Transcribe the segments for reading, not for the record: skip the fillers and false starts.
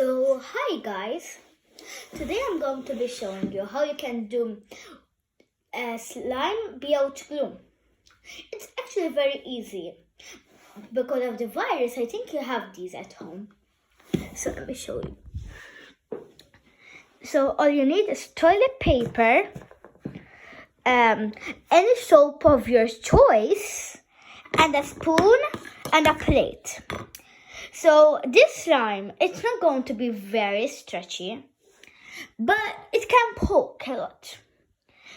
So hi guys, today I'm going to be showing you how you can do a slime out glue. It's actually very easy. Because of the virus, I think you have these at home. So let me show you. So all you need is toilet paper, any soap of your choice, and a spoon and a plate. So this slime, it's not going to be very stretchy, but it can poke a lot.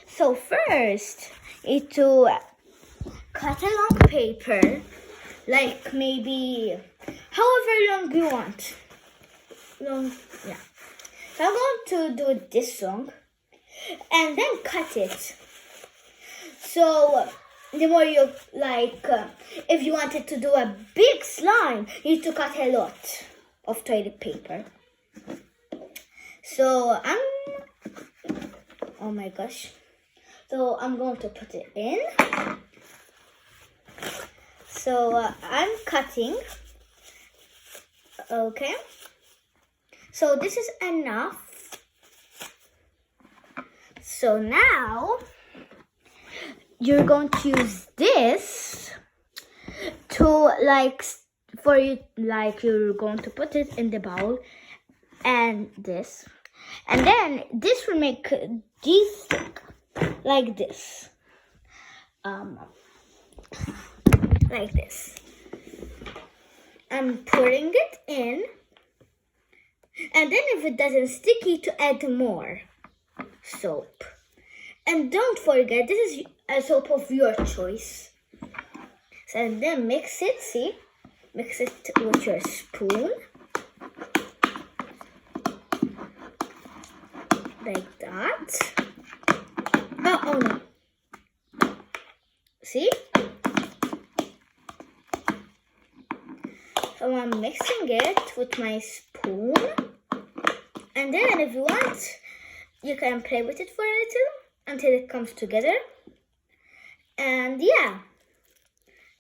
So first, you need to cut a long paper, like maybe however long you want. Long, yeah. So I'm going to do this long, and then cut it. So the more you like, if you wanted to do a big slime, you need to cut a lot of toilet paper. So oh my gosh. So I'm going to put it in. So I'm cutting. Okay. So this is enough. So now you're going to use this to you're going to put it in the bowl and this. And then this will make these stick like this. Like this. I'm pouring it in. And then if it doesn't stick, you need to add more soap. And don't forget, this is a soap of your choice. So, and then mix it, see? Mix it with your spoon. Like that. Oh no. See? So I'm mixing it with my spoon. And then if you want, you can play with it for a little until it comes together. And yeah,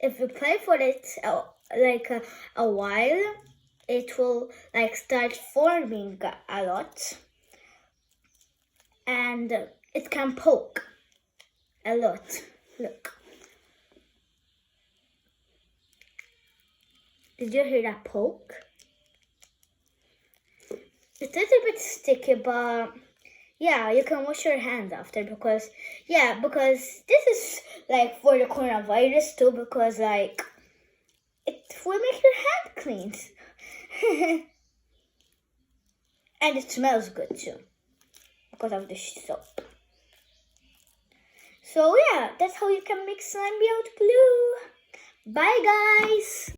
if you play for it a while, it will start forming a lot. And it can poke a lot. Look. Did you hear that poke? It's a little bit sticky, but yeah, you can wash your hands after because this is for the coronavirus too, because it will make your hand clean. And it smells good too because of the soap. So yeah, that's how you can make slime out glue. Bye guys!